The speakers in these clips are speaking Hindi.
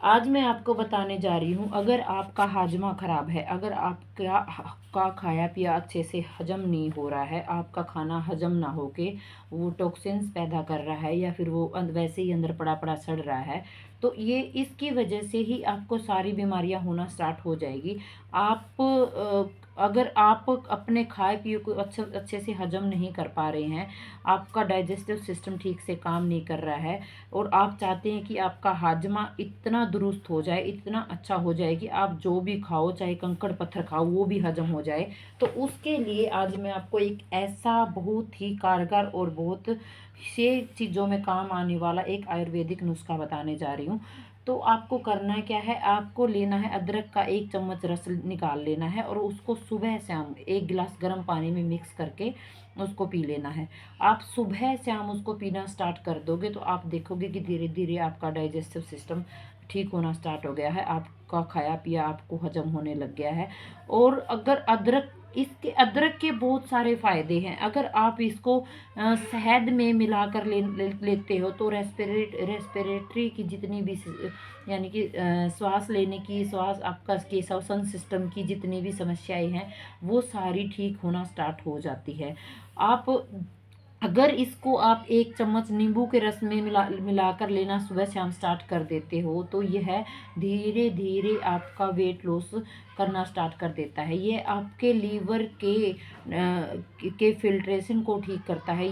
आज मैं आपको बताने जा रही हूँ, अगर आपका हाजमा ख़राब है, अगर आपका खाया पिया अच्छे से हजम नहीं हो रहा है, आपका खाना हजम ना होके वो टॉक्सिन्स पैदा कर रहा है या फिर वो वैसे ही अंदर पड़ा पड़ा सड़ रहा है, तो ये इसकी वजह से ही आपको सारी बीमारियां होना स्टार्ट हो जाएगी। आप अगर आप अपने खाए पिए को अच्छे से हजम नहीं कर पा रहे हैं, आपका डाइजेस्टिव सिस्टम ठीक से काम नहीं कर रहा है और आप चाहते हैं कि आपका हाजमा इतना दुरुस्त हो जाए, इतना अच्छा हो जाए कि आप जो भी खाओ, चाहे कंकड़ पत्थर खाओ, वो भी हजम हो जाए, तो उसके लिए आज मैं आपको एक ऐसा बहुत ही कारगर और बहुत से चीज़ों में काम आने वाला एक आयुर्वेदिक नुस्खा बताने जा रही हूँ। तो आपको करना क्या है, आपको लेना है अदरक का 1 चम्मच रस निकाल लेना है और उसको सुबह शाम 1 गिलास गर्म पानी में मिक्स करके उसको पी लेना है। आप सुबह शाम उसको पीना स्टार्ट कर दोगे तो आप देखोगे कि धीरे धीरे आपका डाइजेस्टिव सिस्टम ठीक होना स्टार्ट हो गया है, आपका खाया पिया आपको हजम होने लग गया है। और अगर अदरक के बहुत सारे फ़ायदे हैं। अगर आप इसको शहद में मिलाकर लेते हो तो रेस्पिरेटरी की जितनी भी यानी कि श्वास लेने की, श्वास आपका के श्वसन सिस्टम की जितनी भी समस्याएं हैं वो सारी ठीक होना स्टार्ट हो जाती है। आप अगर इसको आप 1 चम्मच नींबू के रस में मिलाकर लेना सुबह शाम स्टार्ट कर देते हो तो यह धीरे धीरे आपका वेट लॉस करना स्टार्ट कर देता है। यह आपके लीवर के फिल्ट्रेशन को ठीक करता है।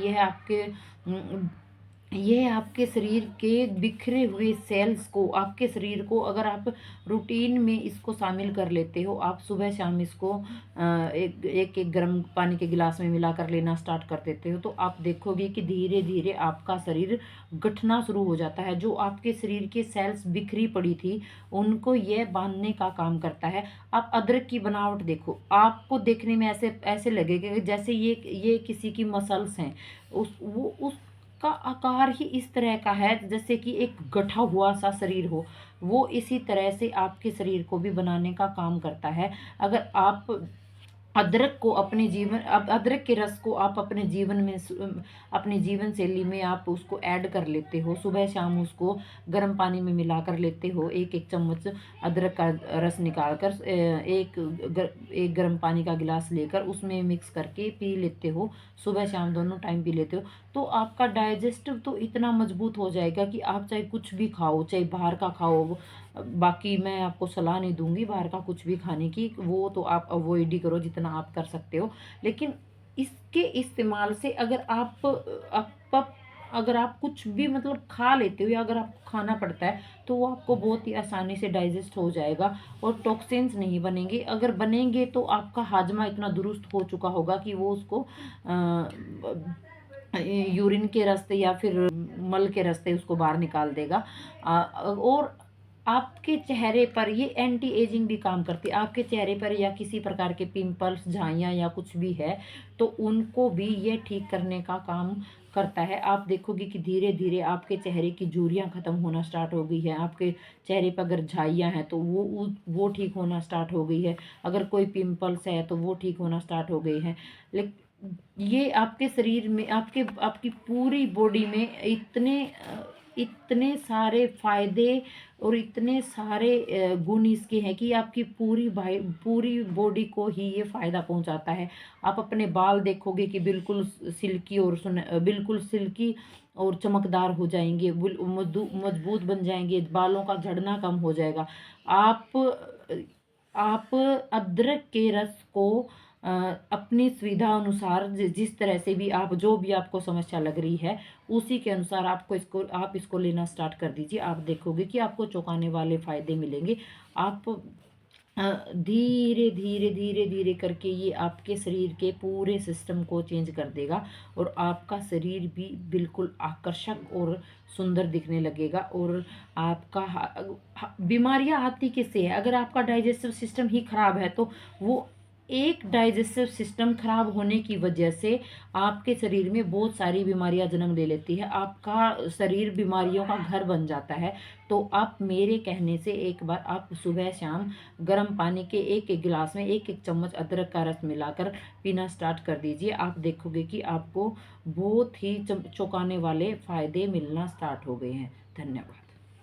यह आपके शरीर के बिखरे हुए सेल्स को, आपके शरीर को, अगर आप रूटीन में इसको शामिल कर लेते हो, आप सुबह शाम इसको एक गर्म पानी के गिलास में मिलाकर लेना स्टार्ट कर देते हो तो आप देखोगे कि धीरे धीरे आपका शरीर गठना शुरू हो जाता है। जो आपके शरीर के सेल्स बिखरी पड़ी थी उनको यह बांधने का काम करता है। आप अदरक की बनावट देखो, आपको देखने में ऐसे ऐसे लगेगा कि जैसे ये किसी की मसल्स हैं। उसका आकार ही इस तरह का है जैसे कि एक गठा हुआ सा शरीर हो। वो इसी तरह से आपके शरीर को भी बनाने का काम करता है। अगर आप अदरक के रस को आप अपने जीवन में अपनी जीवन शैली में आप उसको ऐड कर लेते हो, सुबह शाम उसको गर्म पानी में मिलाकर लेते हो, एक एक चम्मच अदरक का रस निकाल कर एक गर्म पानी का गिलास लेकर उसमें मिक्स करके पी लेते हो, सुबह शाम दोनों टाइम पी लेते हो, तो आपका डाइजेस्टिव तो इतना मजबूत हो जाएगा कि आप चाहे कुछ भी खाओ, चाहे बाहर का खाओ। बाकी मैं आपको सलाह नहीं दूंगी बाहर का कुछ भी खाने की, वो तो आप अवॉइड ही करो जितना आप कर सकते हो। लेकिन इसके इस्तेमाल से अगर आप कुछ भी मतलब खा लेते हो या अगर आपको खाना पड़ता है तो वो आपको बहुत ही आसानी से डाइजेस्ट हो जाएगा और टॉक्सिन्स नहीं बनेंगे। अगर बनेंगे तो आपका हाजमा इतना दुरुस्त हो चुका होगा कि वो उसको यूरिन के रास्ते या फिर मल के रास्ते उसको बाहर निकाल देगा। और आपके चेहरे पर ये एंटी एजिंग भी काम करती है। आपके चेहरे पर या किसी प्रकार के पिंपल्स, झाइयाँ या कुछ भी है तो उनको भी ये ठीक करने का काम करता है। आप देखोगे कि धीरे धीरे आपके चेहरे की झुर्रियाँ खत्म होना स्टार्ट हो गई है। आपके चेहरे पर अगर झाइयाँ हैं तो वो ठीक होना स्टार्ट हो गई है। अगर कोई पिंपल्स है तो वो ठीक होना स्टार्ट हो गई है। लेकिन ये आपके शरीर में, आपकी पूरी बॉडी में इतने सारे फायदे और इतने सारे गुण इसके हैं कि आपकी पूरी बॉडी को ही ये फायदा पहुंचाता है। आप अपने बाल देखोगे कि बिल्कुल सिल्की और चमकदार हो जाएंगे, मजबूत बन जाएंगे, बालों का झड़ना कम हो जाएगा। आप आप अदरक के रस को अपनी सुविधा अनुसार जिस तरह से भी आप, जो भी आपको समस्या लग रही है उसी के अनुसार आप इसको लेना स्टार्ट कर दीजिए। आप देखोगे कि आपको चौंकाने वाले फायदे मिलेंगे। आप धीरे धीरे धीरे धीरे करके ये आपके शरीर के पूरे सिस्टम को चेंज कर देगा और आपका शरीर भी बिल्कुल आकर्षक और सुंदर दिखने लगेगा। और आपका बीमारियां आती किससे है, अगर आपका डाइजेस्टिव सिस्टम ही खराब है तो वो एक डाइजेस्टिव सिस्टम खराब होने की वजह से आपके शरीर में बहुत सारी बीमारियां जन्म ले लेती है। आपका शरीर बीमारियों का घर बन जाता है। तो आप मेरे कहने से एक बार आप सुबह शाम गर्म पानी के एक एक गिलास में एक एक चम्मच अदरक का रस मिलाकर पीना स्टार्ट कर दीजिए। आप देखोगे कि आपको बहुत ही चौंकाने वाले फायदे मिलना स्टार्ट हो गए हैं। धन्यवाद।